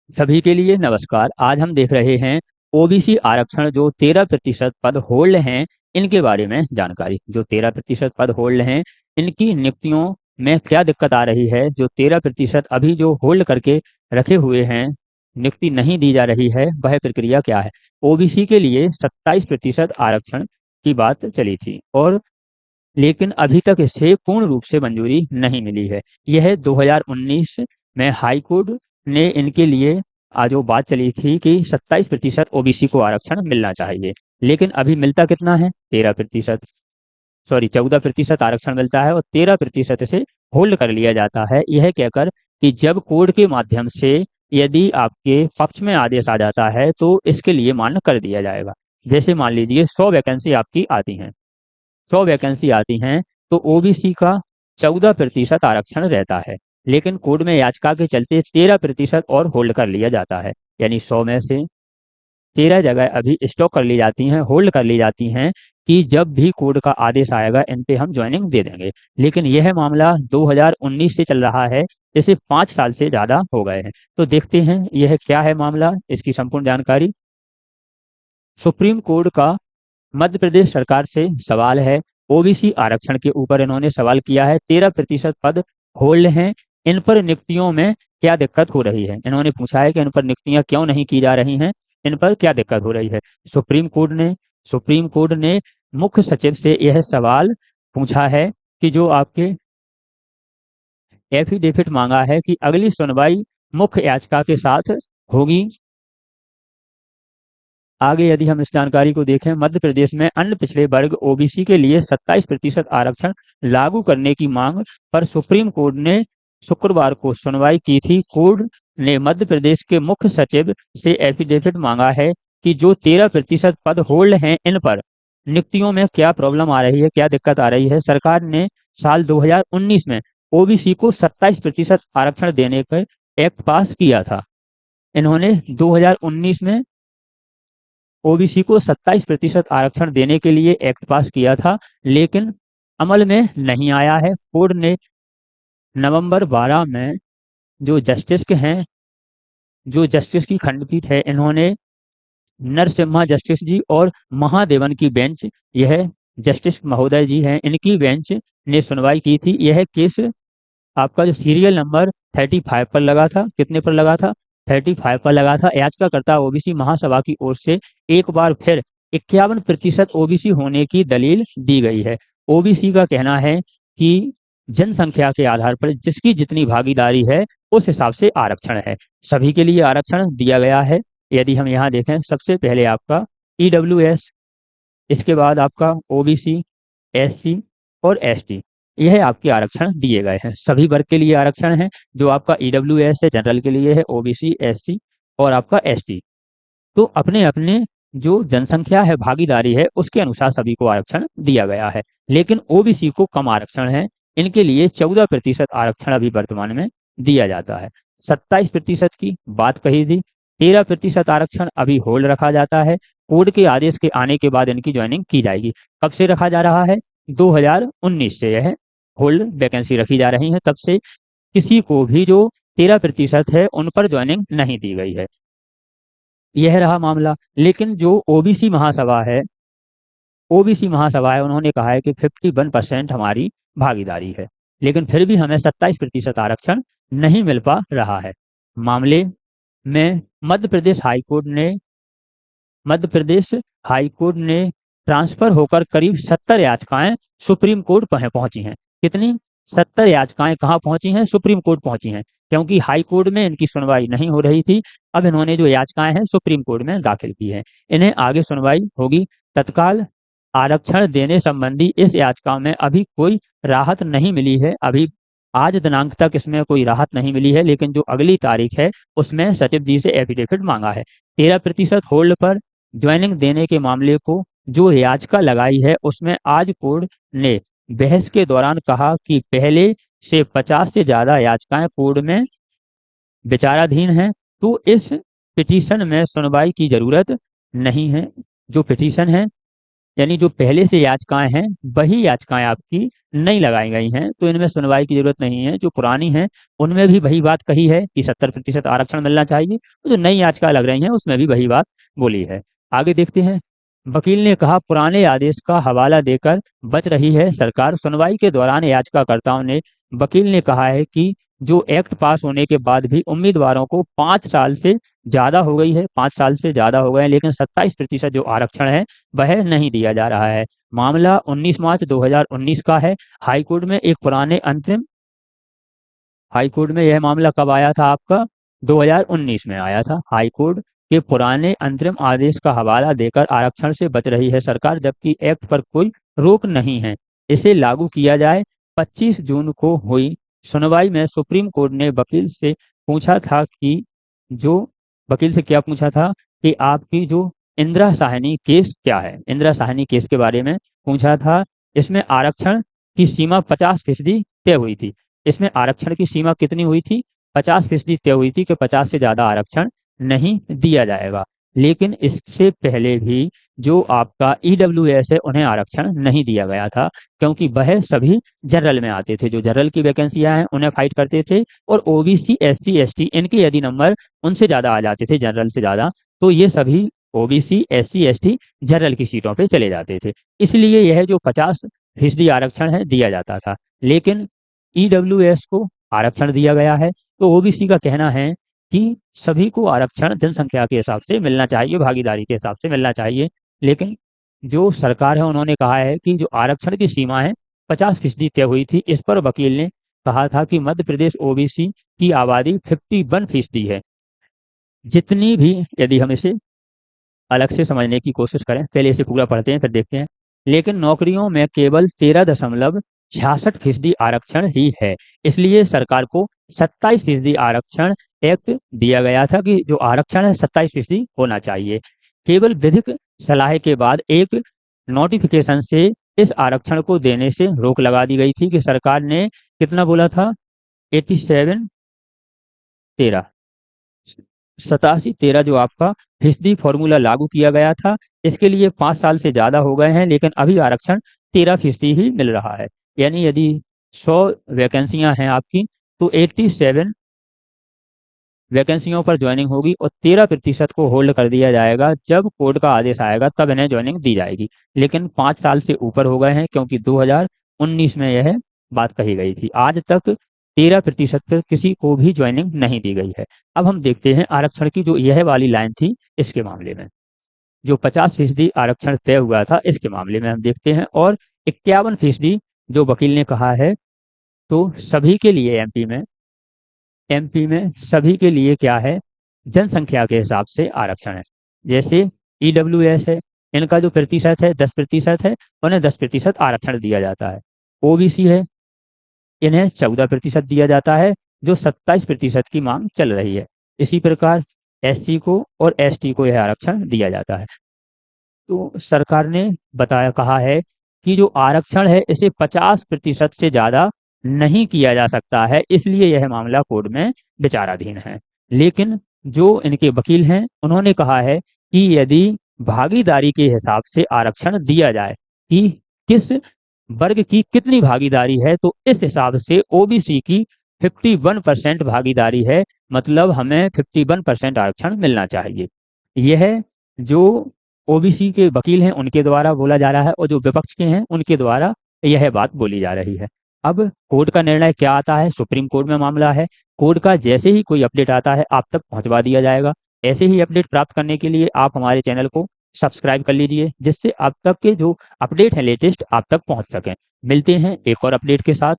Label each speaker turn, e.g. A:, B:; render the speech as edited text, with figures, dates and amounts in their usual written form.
A: सभी के लिए नमस्कार। आज हम देख रहे हैं ओबीसी आरक्षण जो 13% पद होल्ड हैं इनके बारे में जानकारी। जो 13% पद होल्ड हैं इनकी नियुक्तियों में क्या दिक्कत आ रही है, जो 13% अभी जो होल्ड करके रखे हुए हैं, नियुक्ति नहीं दी जा रही है, वह प्रक्रिया क्या है। ओबीसी के लिए 27% आरक्षण की बात चली थी और लेकिन अभी तक इसे पूर्ण रूप से मंजूरी नहीं मिली है। यह 2019 में हाई कोर्ट ने इनके लिए आज जो बात चली थी कि 27% ओबीसी को आरक्षण मिलना चाहिए, लेकिन अभी मिलता कितना है, 13%, सॉरी 14% आरक्षण मिलता है और 13% से होल्ड कर लिया जाता है। यह कहकर कि जब कोर्ट के माध्यम से यदि आपके पक्ष में आदेश आ जाता है तो इसके लिए मान्य कर दिया जाएगा। जैसे मान लीजिए 100 वैकेंसी आपकी आती हैं, 100 वैकेंसी आती हैं तो ओबीसी का 14% आरक्षण रहता है, लेकिन कोर्ट में याचिका के चलते 13% और होल्ड कर लिया जाता है। यानी 100 में से 13 जगह अभी स्टॉक कर ली जाती हैं, होल्ड कर ली जाती हैं कि जब भी कोर्ट का आदेश आएगा इन पे हम ज्वाइनिंग दे देंगे। लेकिन यह मामला 2019 से चल रहा है, इसे 5 साल से ज्यादा हो गए हैं। तो देखते हैं यह क्या है मामला, इसकी संपूर्ण जानकारी। सुप्रीम कोर्ट का मध्य प्रदेश सरकार से सवाल है। ओबीसी आरक्षण के ऊपर इन्होंने सवाल किया है। 13% पद होल्ड हैं, इन पर नियुक्तियों में क्या दिक्कत हो रही है। इन्होंने पूछा है कि इन पर नियुक्तियां क्यों नहीं की जा रही हैं, इन पर क्या दिक्कत हो रही है। सुप्रीम कोर्ट ने मुख्य सचिव से यह सवाल पूछा है कि जो आपके एफिडेविट मांगा है कि अगली सुनवाई मुख्य याचिका के साथ होगी। आगे यदि हम इस जानकारी को देखें, मध्य प्रदेश में अन्य पिछड़े वर्ग ओबीसी के लिए 27% आरक्षण लागू करने की मांग पर सुप्रीम कोर्ट ने शुक्रवार को सुनवाई की थी। कोर्ट ने मध्य प्रदेश के मुख्य सचिव से एफिडेविट मांगा है कि जो 13% पद होल्ड हैं इन पर नियुक्तियों में क्या प्रॉब्लम आ रही है, क्या दिक्कत आ रही है। सरकार ने साल 2019 में ओबीसी को 27% आरक्षण देने का एक्ट पास किया था। इन्होंने 2019 में ओबीसी को 27% आरक्षण देने के लिए एक्ट पास किया था, लेकिन अमल में नहीं आया है। कोर्ट ने नवंबर 12 में जो जस्टिस के हैं, जो जस्टिस की खंडपीठ है, इन्होंने नरसिम्हा जस्टिस जी और महादेवन की बेंच, यह जस्टिस महोदय जी हैं, इनकी बेंच ने सुनवाई की थी। यह केस आपका जो सीरियल नंबर 35 पर लगा था, कितने पर लगा था, 35 पर लगा था। याचिकाकर्ता ओबीसी महासभा की ओर से एक बार फिर 51% ओबीसी होने की दलील दी गई है। ओबीसी का कहना है कि जनसंख्या के आधार पर जिसकी जितनी भागीदारी है उस हिसाब से आरक्षण है, सभी के लिए आरक्षण दिया गया है। यदि हम यहाँ देखें, सबसे पहले आपका ईडब्ल्यूएस, इसके बाद आपका ओबीसी, एससी और एसटी, यह आपके आरक्षण दिए गए हैं। सभी वर्ग के लिए आरक्षण है। जो आपका ईडब्ल्यूएस है जनरल के लिए है, ओबीसी, एससी और आपका एसटी, तो अपने अपने जो जनसंख्या है, भागीदारी है, उसके अनुसार सभी को आरक्षण दिया गया है। लेकिन ओबीसी को कम आरक्षण है, इनके लिए 14% आरक्षण अभी वर्तमान में दिया जाता है। 27% की बात कही थी, 13% आरक्षण अभी होल्ड रखा जाता है। कोर्ट के आदेश के आने के बाद इनकी ज्वाइनिंग की जाएगी। कब से रखा जा रहा है, 2019 से यह होल्ड वैकेंसी रखी जा रही है, तब से किसी को भी जो 13% है उन पर ज्वाइनिंग नहीं दी गई है। यह रहा मामला। लेकिन जो ओबीसी महासभा है, उन्होंने कहा है कि 51% हमारी भागीदारी है, लेकिन फिर भी हमें 27% आरक्षण नहीं मिल पा रहा है। मामले में मध्य प्रदेश हाई कोर्ट ने ट्रांसफर होकर करीब 70 याचिकाएं सुप्रीम कोर्ट पहुंची हैं। कितनी, 70 याचिकाएं कहाँ पहुंची हैं, सुप्रीम कोर्ट पहुंची हैं, क्योंकि हाई कोर्ट में इनकी सुनवाई नहीं हो रही थी। अब इन्होंने जो याचिकाएं हैं सुप्रीम कोर्ट में दाखिल की है, इन्हें आगे सुनवाई होगी। तत्काल आरक्षण देने संबंधी इस याचिका में अभी कोई राहत नहीं मिली है। अभी आज दिनांक तक इसमें कोई राहत नहीं मिली है, लेकिन जो अगली तारीख है उसमें सचिव जी से एफिडेविट मांगा है। 13% होल्ड पर ज्वाइनिंग देने के मामले को जो याचिका लगाई है उसमें आज कोर्ट ने बहस के दौरान कहा कि पहले से 50 से ज्यादा याचिकाएं कोर्ट में विचाराधीन हैं, तो इस पिटीशन में सुनवाई की जरूरत नहीं है। जो पिटीशन है यानी जो पहले से याचिकाएं हैं वही याचिकाएं आपकी नहीं लगाई गई हैं, तो इनमें सुनवाई की जरूरत नहीं है। जो पुरानी हैं उनमें भी वही बात कही है कि 70% आरक्षण मिलना चाहिए, तो जो नई याचिका लग रही हैं उसमें भी वही बात बोली है। आगे देखते हैं। वकील ने कहा, पुराने आदेश का हवाला देकर बच रही है सरकार। सुनवाई के दौरान याचिकाकर्ताओं ने वकील ने कहा है कि जो एक्ट पास होने के बाद भी उम्मीदवारों को 5 साल से ज्यादा हो गई है, 5 साल से ज्यादा हो गए हैं, लेकिन 27% जो आरक्षण है वह नहीं दिया जा रहा है। मामला 19 मार्च 2019 का है। हाईकोर्ट में एक पुराने अंतरिम हाईकोर्ट में यह मामला कब आया था आपका? 2019 में आया था। हाईकोर्ट के पुराने अंतरिम आदेश का हवाला देकर आरक्षण से बच रही है सरकार, जबकि एक्ट पर कोई रोक नहीं है, इसे लागू किया जाए। 25 जून को हुई सुनवाई में सुप्रीम कोर्ट ने जो वकील से क्या पूछा था कि आपकी जो इंदिरा साहनी केस क्या है, इंदिरा साहनी केस के बारे में पूछा था। इसमें आरक्षण की सीमा 50% तय हुई थी। इसमें आरक्षण की सीमा कितनी हुई थी? 50% तय हुई थी कि 50 से ज्यादा आरक्षण नहीं दिया जाएगा। लेकिन इससे पहले भी जो आपका ईडब्ल्यूएस है उन्हें आरक्षण नहीं दिया गया था, क्योंकि वह सभी जनरल में आते थे। जो जनरल की वैकेंसियां हैं उन्हें फाइट करते थे, और ओबीसी एससी एसटी इनके यदि नंबर उनसे ज्यादा आ जाते थे, जनरल से ज्यादा, तो ये सभी ओबीसी एससी एसटी जनरल की सीटों पे चले जाते थे। इसलिए यह जो 50% आरक्षण है दिया जाता था। लेकिन ईडब्ल्यूएस को आरक्षण दिया गया है, तो ओबीसी का कहना है कि सभी को आरक्षण जनसंख्या के हिसाब से मिलना चाहिए, भागीदारी के हिसाब से मिलना चाहिए। लेकिन जो सरकार है उन्होंने कहा है कि जो आरक्षण की सीमा है 50% तय हुई थी। इस पर वकील ने कहा था कि मध्य प्रदेश ओबीसी की आबादी 51% है। जितनी भी, यदि हम इसे अलग से समझने की कोशिश करें, पहले इसे पूरा पढ़ते हैं फिर देखते हैं। लेकिन नौकरियों में केवल 13.66% आरक्षण ही है, इसलिए सरकार को 27% आरक्षण एक्ट दिया गया था कि जो आरक्षण है 27% होना चाहिए। केवल विधिक सलाह के बाद एक नोटिफिकेशन से इस आरक्षण को देने से रोक लगा दी गई थी कि सरकार ने कितना बोला था? 87-13 87-13 जो आपका फीसदी फॉर्मूला लागू किया गया था, इसके लिए 5 साल से ज्यादा हो गए हैं, लेकिन अभी आरक्षण 13% ही मिल रहा है। यानी यदि 100 वैकेंसियां हैं आपकी, तो 87 वैकेंसियों पर ज्वाइनिंग होगी, और 13% को होल्ड कर दिया जाएगा। जब कोर्ट का आदेश आएगा तब इन्हें ज्वाइनिंग दी जाएगी। लेकिन 5 साल से ऊपर हो गए हैं, क्योंकि 2019 में यह बात कही गई थी। आज तक 13% पर किसी को भी ज्वाइनिंग नहीं दी गई है। अब हम देखते हैं आरक्षण की जो यह वाली लाइन थी इसके मामले में, जो 50% आरक्षण तय हुआ था इसके मामले में हम देखते हैं। और 51% जो वकील ने कहा है, तो सभी के लिए एमपी में सभी के लिए क्या है? जनसंख्या के हिसाब से आरक्षण है। जैसे ईडब्ल्यूएस है, इनका जो प्रतिशत है 10% है, उन्हें 10% आरक्षण दिया जाता है। ओबीसी है, इन्हें 14% दिया जाता है, जो 27% की मांग चल रही है। इसी प्रकार एससी को और एसटी को यह आरक्षण दिया जाता है। तो सरकार ने कहा है कि जो आरक्षण है इसे 50% से ज्यादा नहीं किया जा सकता है, इसलिए यह मामला कोर्ट में विचाराधीन है। लेकिन जो इनके वकील हैं उन्होंने कहा है कि यदि भागीदारी के हिसाब से आरक्षण दिया जाए कि किस वर्ग की कितनी भागीदारी है, तो इस हिसाब से ओबीसी की 51% भागीदारी है, मतलब हमें 51% आरक्षण मिलना चाहिए। यह जो ओबीसी के वकील हैं उनके द्वारा बोला जा रहा है, और जो विपक्ष के हैं उनके द्वारा यह बात बोली जा रही है। अब कोर्ट का निर्णय क्या आता है? सुप्रीम कोर्ट में मामला है। कोर्ट का जैसे ही कोई अपडेट आता है आप तक पहुंचवा दिया जाएगा। ऐसे ही अपडेट प्राप्त करने के लिए आप हमारे चैनल को सब्सक्राइब कर लीजिए, जिससे अब तक के जो अपडेट है लेटेस्ट आप तक पहुंच सकें। मिलते हैं एक और अपडेट के साथ।